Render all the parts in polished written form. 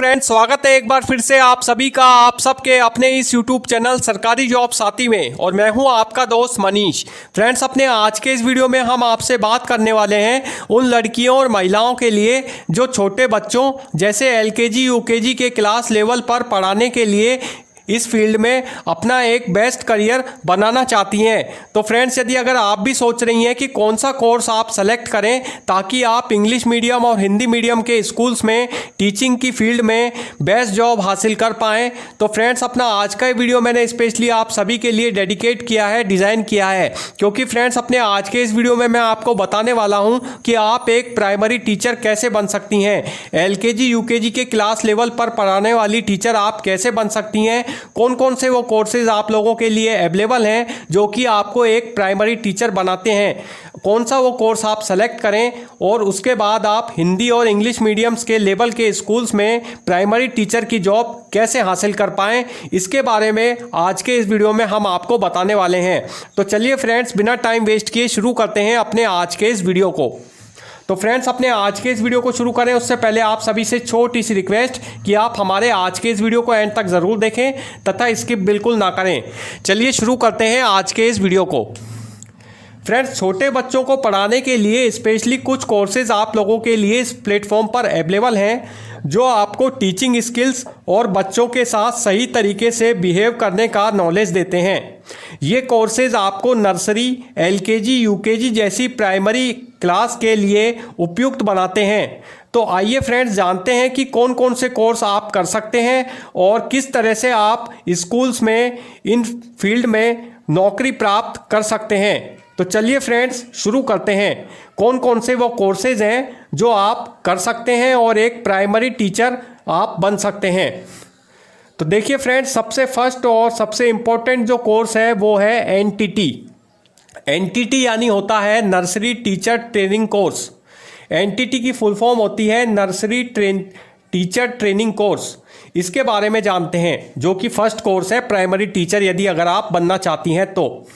Friends, स्वागत है एक बार फिर से आप सभी का आप सबके अपने इस यूट्यूब चैनल सरकारी जॉब साथी में। और मैं हूं आपका दोस्त मनीष। फ्रेंड्स, अपने आज के इस वीडियो में हम आपसे बात करने वाले हैं उन लड़कियों और महिलाओं के लिए जो छोटे बच्चों जैसे एलकेजी यूकेजी के क्लास लेवल पर पढ़ाने के लिए इस फील्ड में अपना एक बेस्ट करियर बनाना चाहती हैं। तो फ्रेंड्स, यदि अगर आप भी सोच रही हैं कि कौन सा कोर्स आप सेलेक्ट करें ताकि आप इंग्लिश मीडियम और हिंदी मीडियम के स्कूल्स में टीचिंग की फील्ड में बेस्ट जॉब हासिल कर पाएँ, तो फ्रेंड्स अपना आज का वीडियो मैंने स्पेशली आप सभी के लिए डेडिकेट किया है, डिज़ाइन किया है। क्योंकि फ्रेंड्स, अपने आज के इस वीडियो में मैं आपको बताने वाला हूँ कि आप एक प्राइमरी टीचर कैसे बन सकती हैं। एलकेजी यूकेजी के क्लास लेवल पर पढ़ाने वाली टीचर आप कैसे बन सकती हैं, कौन कौन से वो कोर्सेज आप लोगों के लिए अवेलेबल हैं जो कि आपको एक प्राइमरी टीचर बनाते हैं, कौन सा वो कोर्स आप सेलेक्ट करें और उसके बाद आप हिंदी और इंग्लिश मीडियम्स के लेवल के स्कूल्स में प्राइमरी टीचर की जॉब कैसे हासिल कर पाएं, इसके बारे में आज के इस वीडियो में हम आपको बताने वाले हैं। तो चलिए फ्रेंड्स, बिना टाइम वेस्ट किए शुरू करते हैं अपने आज के इस वीडियो को। तो फ्रेंड्स, अपने आज के इस वीडियो को शुरू करें उससे पहले आप सभी से छोटी सी रिक्वेस्ट कि आप हमारे आज के इस वीडियो को एंड तक ज़रूर देखें तथा स्किप बिल्कुल ना करें। चलिए शुरू करते हैं आज के इस वीडियो को। फ्रेंड्स, छोटे बच्चों को पढ़ाने के लिए स्पेशली कुछ कोर्सेज आप लोगों के लिए इस प्लेटफॉर्म पर अवेलेबल हैं जो आपको टीचिंग स्किल्स और बच्चों के साथ सही तरीके से बिहेव करने का नॉलेज देते हैं। ये कोर्सेज आपको नर्सरी, एलकेजी, यूकेजी जैसी प्राइमरी क्लास के लिए उपयुक्त बनाते हैं। तो आइए फ्रेंड्स, जानते हैं कि कौन कौन से कोर्स आप कर सकते हैं और किस तरह से आप स्कूल्स में इन फील्ड में नौकरी प्राप्त कर सकते हैं। तो चलिए फ्रेंड्स, शुरू करते हैं कौन कौन से वो कोर्सेज हैं जो आप कर सकते हैं और एक प्राइमरी टीचर आप बन सकते हैं। तो देखिए फ्रेंड्स, सबसे फर्स्ट और सबसे इम्पोर्टेंट जो कोर्स है वो है एनटीटी। एनटीटी यानी होता है nursery teacher training course. NTT की फुल फॉर्म होती है नर्सरी टीचर ट्रेनिंग कोर्स। इसके बारे में जानते हैं, जो कि फर्स्ट कोर्स है प्राइमरी टीचर यदि अगर आप बनना चाहती हैं तो।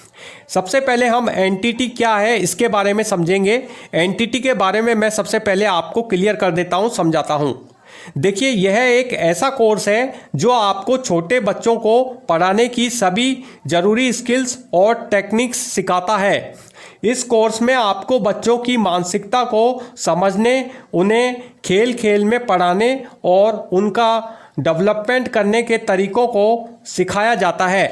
सबसे पहले हम एनटीटी क्या है इसके बारे में समझेंगे। एनटीटी के बारे में मैं सबसे पहले आपको क्लियर कर देता हूं, समझाता हूं। देखिए, यह एक ऐसा कोर्स है जो आपको छोटे बच्चों को पढ़ाने की सभी जरूरी स्किल्स और टेक्निक्स सिखाता है। इस कोर्स में आपको बच्चों की मानसिकता को समझने, उन्हें खेल खेल में पढ़ाने और उनका डेवलपमेंट करने के तरीकों को सिखाया जाता है।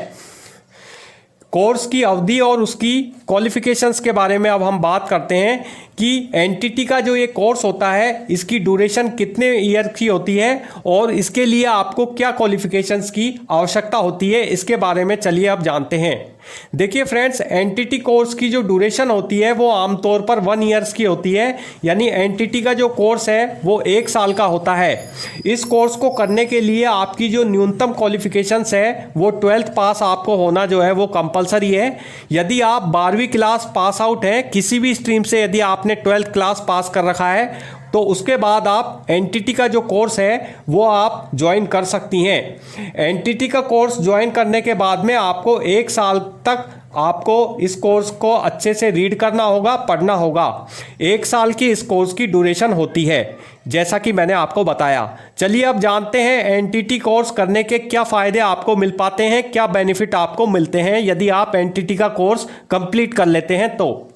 कोर्स की अवधि और उसकी क्वालिफिकेशंस के बारे में अब हम बात करते हैं कि एनटीटी का जो ये कोर्स होता है इसकी ड्यूरेशन कितने ईयर की होती है और इसके लिए आपको क्या क्वालिफिकेशंस की आवश्यकता होती है, इसके बारे में चलिए अब जानते हैं। देखिए फ्रेंड्स, एनटीटी कोर्स की जो ड्यूरेशन होती है वो आमतौर पर 1 ईयर्स की होती है। यानी एनटीटी का जो कोर्स है वो 1 साल का होता है। इस कोर्स को करने के लिए आपकी जो न्यूनतम क्वालिफिकेशंस है वो 12th पास आपको होना जो है वो कंपलसरी है। यदि आप 12वीं क्लास पास आउट हैं किसी भी स्ट्रीम से, यदि आपने 12th क्लास पास कर रखा है तो उसके बाद आप एनटीटी का जो कोर्स है वो आप ज्वाइन कर सकती हैं। एनटीटी का कोर्स ज्वाइन करने के बाद में आपको 1 साल तक आपको इस कोर्स को अच्छे से रीड करना होगा, पढ़ना होगा। 1 साल की इस कोर्स की ड्यूरेशन होती है, जैसा कि मैंने आपको बताया। चलिए अब जानते हैं एनटीटी कोर्स करने के क्या फ़ायदे आपको मिल पाते हैं, क्या बेनिफिट आपको मिलते हैं यदि आप एनटीटी का कोर्स कंप्लीट कर लेते हैं तो।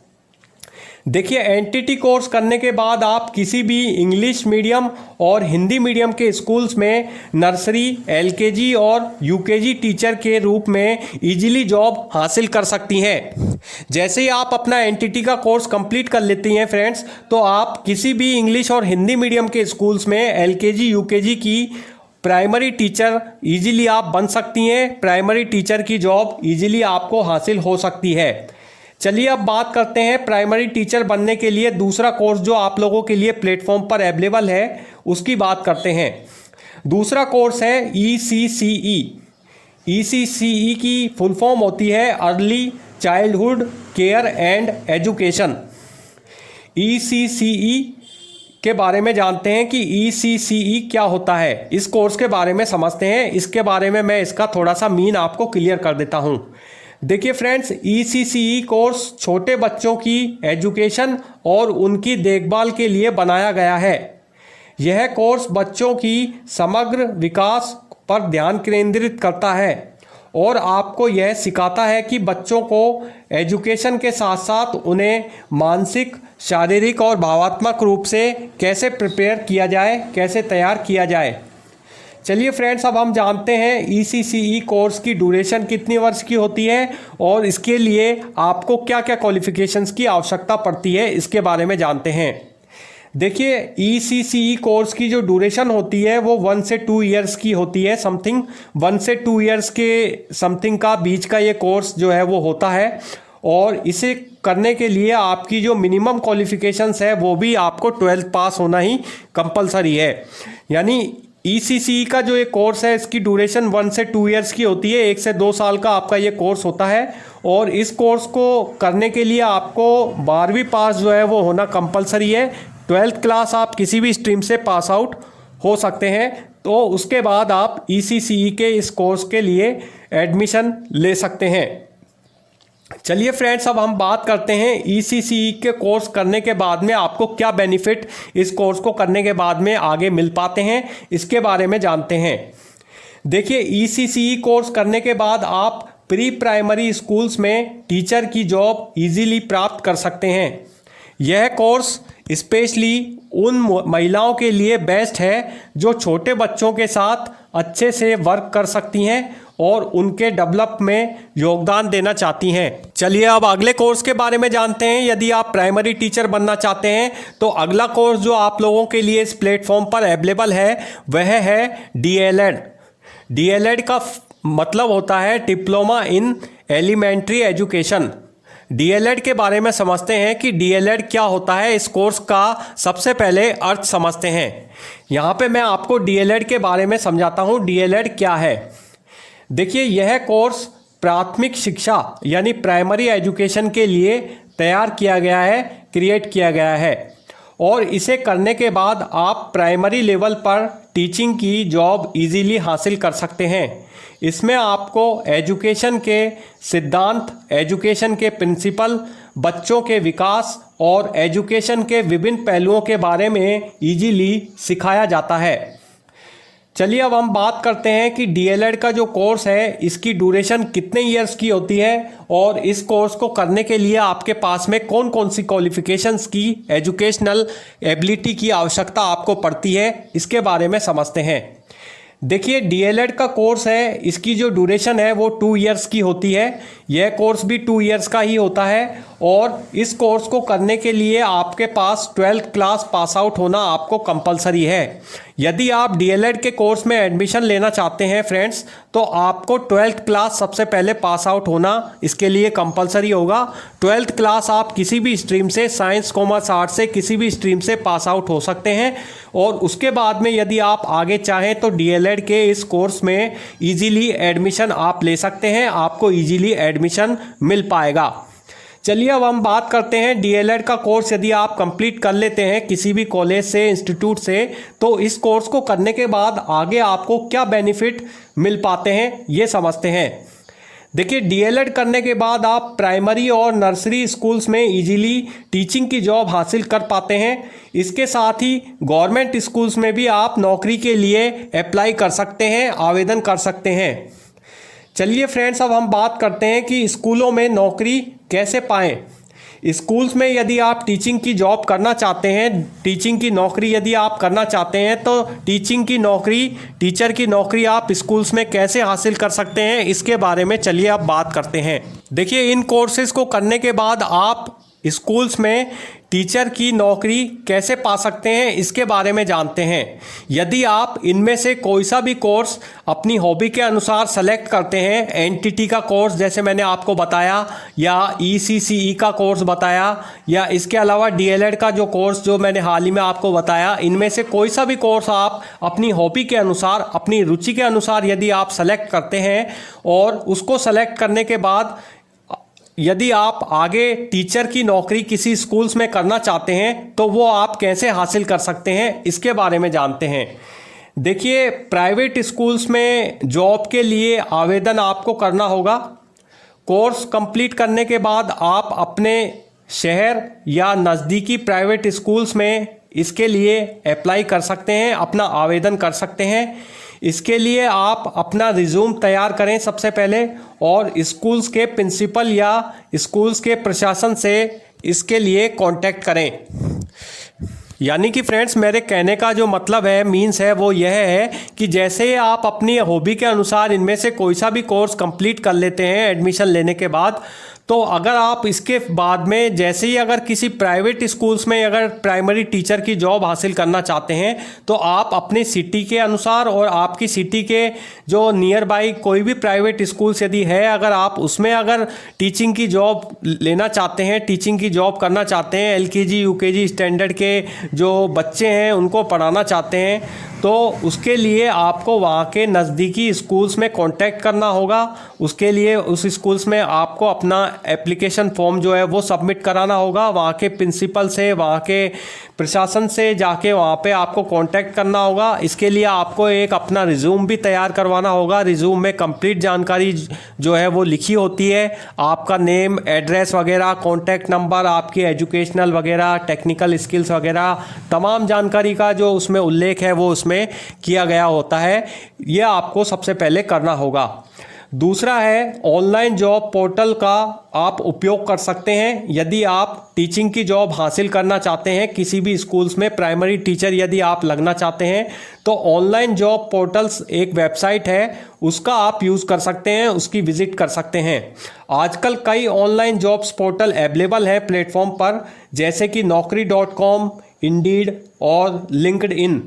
देखिए, एनटीटी कोर्स करने के बाद आप किसी भी इंग्लिश मीडियम और हिंदी मीडियम के स्कूल्स में नर्सरी, एलकेजी और यूकेजी टीचर के रूप में इजीली जॉब हासिल कर सकती हैं। जैसे ही आप अपना एनटीटी का कोर्स कंप्लीट कर लेती हैं फ्रेंड्स, तो आप किसी भी इंग्लिश और हिंदी मीडियम के स्कूल्स में एलकेजी यूकेजी की प्राइमरी टीचर इजीली आप बन सकती हैं। प्राइमरी टीचर की जॉब इजीली आपको हासिल हो सकती है। चलिए अब बात करते हैं प्राइमरी टीचर बनने के लिए दूसरा कोर्स जो आप लोगों के लिए प्लेटफॉर्म पर अवेलेबल है, उसकी बात करते हैं। दूसरा कोर्स है ECCE। ECCE की फुल फॉर्म होती है early childhood care and education. ECCE के बारे में जानते हैं कि ECCE क्या होता है। इस कोर्स के बारे में समझते हैं। इसके बारे में मैं इसका थोड़ा सा मीन आपको क्लियर कर देता हूँ। देखिए फ्रेंड्स, ECCE कोर्स छोटे बच्चों की एजुकेशन और उनकी देखभाल के लिए बनाया गया है। यह कोर्स बच्चों की समग्र विकास पर ध्यान केंद्रित करता है और आपको यह सिखाता है कि बच्चों को एजुकेशन के साथ साथ उन्हें मानसिक, शारीरिक और भावनात्मक रूप से कैसे प्रिपेयर किया जाए, कैसे तैयार किया जाए। चलिए फ्रेंड्स, अब हम जानते हैं ECCE कोर्स की ड्यूरेशन कितनी वर्ष की होती है और इसके लिए आपको क्या क्या क्वालिफिकेशंस की आवश्यकता पड़ती है, इसके बारे में जानते हैं। देखिए, ECCE कोर्स की जो ड्यूरेशन होती है वो 1 से 2 ईयर्स की होती है। समथिंग 1 से 2 ईयर्स के समथिंग का बीच का ये कोर्स जो है वो होता है और इसे करने के लिए आपकी जो मिनिमम क्वालिफिकेशंस है वो भी आपको 12th पास होना ही कंपलसरी है। यानी ECCE का जो ये कोर्स है इसकी ड्यूरेशन 1 से 2 ईयर्स की होती है। 1 से 2 साल का आपका ये कोर्स होता है और इस कोर्स को करने के लिए आपको 12वीं पास जो है वो होना कंपलसरी है। 12th क्लास आप किसी भी स्ट्रीम से पास आउट हो सकते हैं, तो उसके बाद आप ECCE के इस कोर्स के लिए एडमिशन ले सकते हैं। चलिए फ्रेंड्स, अब हम बात करते हैं ECCE के कोर्स करने के बाद में आपको क्या बेनिफिट इस कोर्स को करने के बाद में आगे मिल पाते हैं, इसके बारे में जानते हैं। देखिए, ECCE कोर्स करने के बाद आप प्री प्राइमरी स्कूल्स में टीचर की जॉब इजीली प्राप्त कर सकते हैं। यह कोर्स स्पेशली उन महिलाओं के लिए बेस्ट है जो छोटे बच्चों के साथ अच्छे से वर्क कर सकती हैं और उनके डेवलप में योगदान देना चाहती हैं। चलिए अब अगले कोर्स के बारे में जानते हैं। यदि आप प्राइमरी टीचर बनना चाहते हैं तो अगला कोर्स जो आप लोगों के लिए इस प्लेटफॉर्म पर अवेलेबल है वह है DLED। DLED का मतलब होता है diploma in elementary education. DLED के बारे में समझते हैं कि DLED क्या होता है। इस कोर्स का सबसे पहले अर्थ समझते हैं। यहाँ पे मैं आपको DLED के बारे में समझाता हूँ। DLED क्या है? देखिए, यह कोर्स प्राथमिक शिक्षा यानी प्राइमरी एजुकेशन के लिए तैयार किया गया है, क्रिएट किया गया है और इसे करने के बाद आप प्राइमरी लेवल पर टीचिंग की जॉब इजीली हासिल कर सकते हैं। इसमें आपको एजुकेशन के सिद्धांत, एजुकेशन के प्रिंसिपल, बच्चों के विकास और एजुकेशन के विभिन्न पहलुओं के बारे में इजीली सिखाया जाता है। चलिए अब हम बात करते हैं कि DLED का जो कोर्स है इसकी ड्यूरेशन कितने ईयर्स की होती है और इस कोर्स को करने के लिए आपके पास में कौन कौन सी क्वालिफिकेशंस की, एजुकेशनल एबिलिटी की आवश्यकता आपको पड़ती है, इसके बारे में समझते हैं। देखिए, DLED का कोर्स है, इसकी जो ड्यूरेशन है वो 2 ईयर्स की होती है। यह कोर्स भी 2 ईयर्स का ही होता है और इस कोर्स को करने के लिए आपके पास 12th क्लास पास आउट होना आपको कंपलसरी है। यदि आप DLED के कोर्स में एडमिशन लेना चाहते हैं फ्रेंड्स, तो आपको 12th क्लास सबसे पहले पास आउट होना इसके लिए कंपलसरी होगा। 12th क्लास आप किसी भी स्ट्रीम से, साइंस, कॉमर्स, आर्ट्स से किसी भी स्ट्रीम से पास आउट हो सकते हैं और उसके बाद में यदि आप आगे चाहें तो DLED के इस कोर्स में इजीली एडमिशन आप ले सकते हैं, आपको इजीली एडमिशन मिल पाएगा। चलिए अब हम बात करते हैं DLED का कोर्स यदि आप कंप्लीट कर लेते हैं किसी भी कॉलेज से, इंस्टीट्यूट से, तो इस कोर्स को करने के बाद आगे आपको क्या बेनिफिट मिल पाते हैं ये समझते हैं। देखिए, DLED करने के बाद आप प्राइमरी और नर्सरी स्कूल्स में इजीली टीचिंग की जॉब हासिल कर पाते हैं। इसके साथ ही गवर्नमेंट स्कूल्स में भी आप नौकरी के लिए अप्लाई कर सकते हैं, आवेदन कर सकते हैं। चलिए फ्रेंड्स, अब हम बात करते हैं कि स्कूलों में नौकरी कैसे पाएं। स्कूल्स में यदि आप टीचिंग की जॉब करना चाहते हैं, टीचिंग की नौकरी यदि आप करना चाहते हैं, तो टीचिंग की नौकरी, टीचर की नौकरी आप स्कूल्स में कैसे हासिल कर सकते हैं, इसके बारे में चलिए अब बात करते हैं। देखिए, इन कोर्सेज़ को करने के बाद आप स्कूल्स में टीचर की नौकरी कैसे पा सकते हैं, इसके बारे में जानते हैं। यदि आप इनमें से कोई सा भी कोर्स अपनी हॉबी के अनुसार सेलेक्ट करते हैं, एनटीटी का कोर्स जैसे मैंने आपको बताया, या ECCE का कोर्स बताया, या इसके अलावा DLED का जो कोर्स जो मैंने हाल ही में आपको बताया, इनमें से कोई सा भी कोर्स आप अपनी हॉबी के अनुसार, अपनी रुचि के अनुसार यदि आप सेलेक्ट करते हैं और उसको सेलेक्ट करने के बाद यदि आप आगे टीचर की नौकरी किसी स्कूल्स में करना चाहते हैं तो वो आप कैसे हासिल कर सकते हैं, इसके बारे में जानते हैं। देखिए, प्राइवेट स्कूल्स में जॉब के लिए आवेदन आपको करना होगा। कोर्स कंप्लीट करने के बाद आप अपने शहर या नज़दीकी प्राइवेट स्कूल्स में इसके लिए अप्लाई कर सकते हैं, अपना आवेदन कर सकते हैं। इसके लिए आप अपना रिज्यूम तैयार करें सबसे पहले, और स्कूल्स के प्रिंसिपल या स्कूल्स के प्रशासन से इसके लिए कांटेक्ट करें। यानी कि फ्रेंड्स, मेरे कहने का जो मतलब है, मीन्स है, वो यह है कि जैसे आप अपनी हॉबी के अनुसार इनमें से कोई सा भी कोर्स कंप्लीट कर लेते हैं एडमिशन लेने के बाद, तो अगर आप इसके बाद में जैसे ही अगर किसी प्राइवेट स्कूल्स में अगर प्राइमरी टीचर की जॉब हासिल करना चाहते हैं, तो आप अपनी सिटी के अनुसार और आपकी सिटी के जो नियर बाई कोई भी प्राइवेट स्कूल्स यदि है, अगर आप उसमें अगर टीचिंग की जॉब लेना चाहते हैं, टीचिंग की जॉब करना चाहते हैं, एलकेजी यूकेजी स्टैंडर्ड के जो बच्चे हैं उनको पढ़ाना चाहते हैं, तो उसके लिए आपको वहाँ के नज़दीकी स्कूल्स में कांटेक्ट करना होगा। उसके लिए उस स्कूल्स में आपको अपना एप्लीकेशन फॉर्म जो है वो सबमिट कराना होगा। वहाँ के प्रिंसिपल से, वहाँ के प्रशासन से जाके वहाँ पे आपको कांटेक्ट करना होगा। इसके लिए आपको एक अपना रिज्यूम भी तैयार करवाना होगा। रिज्यूम में कंप्लीट जानकारी जो है वो लिखी होती है, आपका नेम, एड्रेस वगैरह, कॉन्टैक्ट नंबर, आपकी एजुकेशनल वगैरह, टेक्निकल स्किल्स वगैरह, तमाम जानकारी का जो उसमें उल्लेख है वो उसमें किया गया होता है। यह आपको सबसे पहले करना होगा। दूसरा है, ऑनलाइन जॉब पोर्टल का आप उपयोग कर सकते हैं। यदि आप टीचिंग की जॉब हासिल करना चाहते हैं, किसी भी स्कूल्स में प्राइमरी टीचर यदि आप लगना चाहते हैं, तो ऑनलाइन जॉब पोर्टल्स एक वेबसाइट है, उसका आप यूज़ कर सकते हैं, उसकी विजिट कर सकते हैं। आजकल कई ऑनलाइन जॉब्स पोर्टल अवेलेबल हैं प्लेटफॉर्म पर, जैसे कि naukri.com, इंडीड और लिंक्डइन,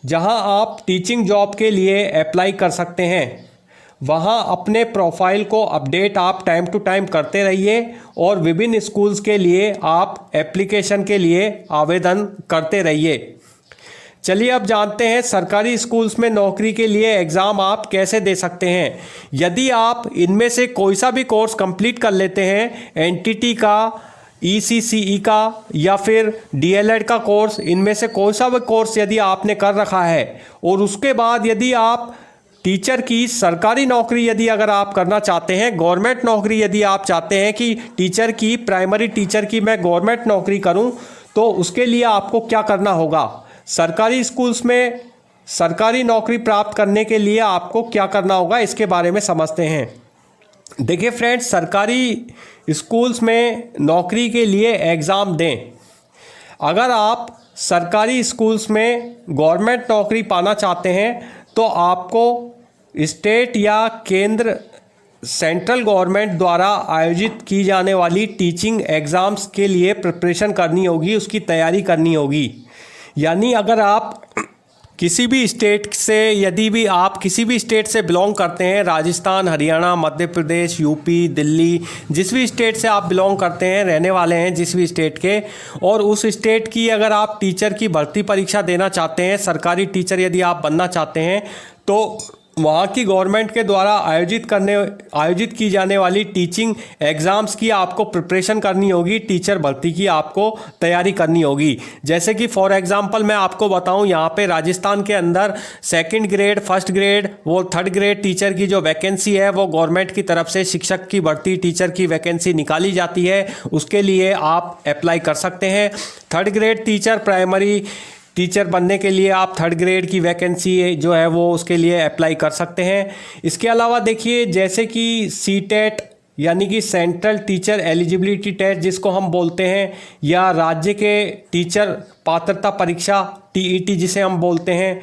जहां आप टीचिंग जॉब के लिए अप्लाई कर सकते हैं। वहां अपने प्रोफाइल को अपडेट आप टाइम टू टाइम करते रहिए और विभिन्न स्कूल्स के लिए आप एप्लीकेशन के लिए आवेदन करते रहिए। चलिए अब जानते हैं सरकारी स्कूल्स में नौकरी के लिए एग्ज़ाम आप कैसे दे सकते हैं। यदि आप इनमें से कोई सा भी कोर्स कंप्लीट कर लेते हैं, एनटीटी का, ईसीसीई का या फिर डीएलएड का कोर्स, इनमें से कोई सा भी कोर्स यदि आपने कर रखा है, और उसके बाद यदि आप टीचर की सरकारी नौकरी यदि अगर आप करना चाहते हैं, गवर्नमेंट नौकरी यदि आप चाहते हैं कि टीचर की, प्राइमरी टीचर की मैं गवर्नमेंट नौकरी करूं, तो उसके लिए आपको क्या करना होगा। सरकारी स्कूल्स में सरकारी नौकरी प्राप्त करने के लिए आपको क्या करना होगा, इसके बारे में समझते हैं। देखिए फ्रेंड्स, सरकारी स्कूल्स में नौकरी के लिए एग्ज़ाम दें। अगर आप सरकारी स्कूल्स में गवर्नमेंट नौकरी पाना चाहते हैं, तो आपको स्टेट या केंद्र, सेंट्रल गवर्नमेंट द्वारा आयोजित की जाने वाली टीचिंग एग्ज़ाम्स के लिए प्रिपरेशन करनी होगी, उसकी तैयारी करनी होगी। यानी अगर आप किसी भी स्टेट से, यदि भी आप किसी भी स्टेट से बिलोंग करते हैं, राजस्थान, हरियाणा, मध्य प्रदेश, यूपी, दिल्ली, जिस भी स्टेट से आप बिलोंग करते हैं, रहने वाले हैं जिस भी स्टेट के, और उस स्टेट की अगर आप टीचर की भर्ती परीक्षा देना चाहते हैं, सरकारी टीचर यदि आप बनना चाहते हैं, तो वहाँ की गवर्नमेंट के द्वारा आयोजित की जाने वाली टीचिंग एग्ज़ाम्स की आपको प्रिपरेशन करनी होगी, टीचर भर्ती की आपको तैयारी करनी होगी। जैसे कि फॉर एग्जांपल मैं आपको बताऊं, यहाँ पे राजस्थान के अंदर 2nd ग्रेड, 1st ग्रेड, वो 3rd ग्रेड टीचर की जो वैकेंसी है, वो गवर्नमेंट की तरफ से शिक्षक की भर्ती, टीचर की वैकेंसी निकाली जाती है, उसके लिए आप अप्लाई कर सकते हैं। 3rd grade teacher, primary teacher बनने के लिए आप 3rd ग्रेड की वैकेंसी जो है वो उसके लिए अप्लाई कर सकते हैं। इसके अलावा देखिए, जैसे कि सीटेट यानी कि सेंट्रल टीचर एलिजिबिलिटी टेस्ट जिसको हम बोलते हैं, या राज्य के टीचर पात्रता परीक्षा टीईटी जिसे हम बोलते हैं,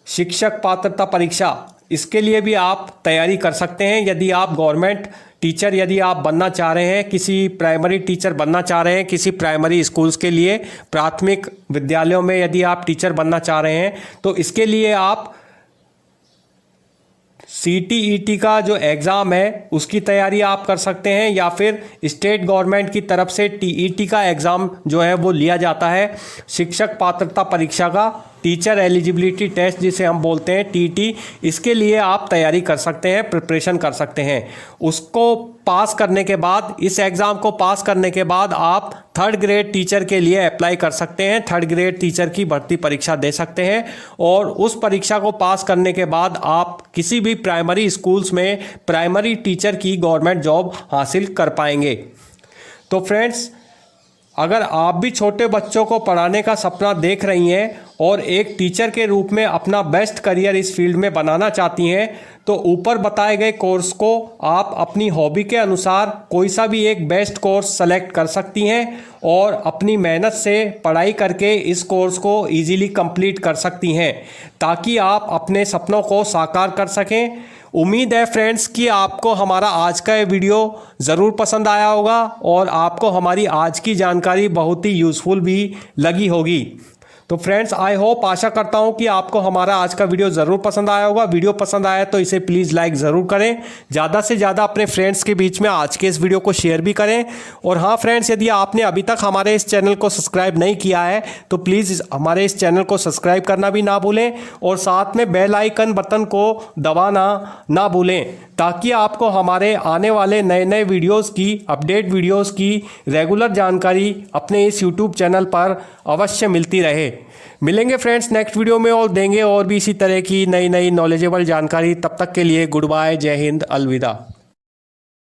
शिक्षक पात्रता परीक्षा, इसके लिए भी आप तैयारी कर सकते हैं। यदि आप गवर्नमेंट टीचर यदि आप बनना चाह रहे हैं, किसी प्राइमरी टीचर बनना चाह रहे हैं, किसी प्राइमरी स्कूल्स के लिए, प्राथमिक विद्यालयों में यदि आप टीचर बनना चाह रहे हैं, तो इसके लिए आप सीटीईटी का जो एग्ज़ाम है उसकी तैयारी आप कर सकते हैं, या फिर स्टेट गवर्नमेंट की तरफ से टीईटी का एग्ज़ाम जो है वो लिया जाता है, शिक्षक पात्रता परीक्षा का, टीचर एलिजिबिलिटी टेस्ट जिसे हम बोलते हैं टीटी, इसके लिए आप तैयारी कर सकते हैं, प्रिपरेशन कर सकते हैं। उसको पास करने के बाद, इस एग्ज़ाम को पास करने के बाद आप 3rd ग्रेड टीचर के लिए अप्लाई कर सकते हैं, 3rd ग्रेड टीचर की भर्ती परीक्षा दे सकते हैं, और उस परीक्षा को पास करने के बाद आप किसी भी प्राइमरी स्कूल्स में प्राइमरी टीचर की गवर्नमेंट जॉब हासिल कर पाएंगे। तो फ्रेंड्स, अगर आप भी छोटे बच्चों को पढ़ाने का सपना देख रही हैं और एक टीचर के रूप में अपना बेस्ट करियर इस फील्ड में बनाना चाहती हैं, तो ऊपर बताए गए कोर्स को आप अपनी हॉबी के अनुसार कोई सा भी एक बेस्ट कोर्स सेलेक्ट कर सकती हैं और अपनी मेहनत से पढ़ाई करके इस कोर्स को इजीली कंप्लीट कर सकती हैं, ताकि आप अपने सपनों को साकार कर सकें। उम्मीद है फ्रेंड्स कि आपको हमारा आज का ये वीडियो ज़रूर पसंद आया होगा और आपको हमारी आज की जानकारी बहुत ही यूज़फुल भी लगी होगी। तो फ्रेंड्स, आई होप, आशा करता हूं कि आपको हमारा आज का वीडियो ज़रूर पसंद आया होगा। वीडियो पसंद आया तो इसे प्लीज़ लाइक ज़रूर करें, ज़्यादा से ज़्यादा अपने फ्रेंड्स के बीच में आज के इस वीडियो को शेयर भी करें। और हाँ फ्रेंड्स, यदि आपने अभी तक हमारे इस चैनल को सब्सक्राइब नहीं किया है तो प्लीज़ हमारे इस चैनल को सब्सक्राइब करना भी ना भूलें और साथ में बेल आइकन बटन को दबाना ना भूलें, ताकि आपको हमारे आने वाले नए नए वीडियोस की, अपडेट वीडियोस की रेगुलर जानकारी अपने इस यूट्यूब चैनल पर अवश्य मिलती रहे। मिलेंगे फ्रेंड्स नेक्स्ट वीडियो में और देंगे और भी इसी तरह की नई नई नॉलेजेबल जानकारी। तब तक के लिए गुड बाय, जय हिंद, अलविदा।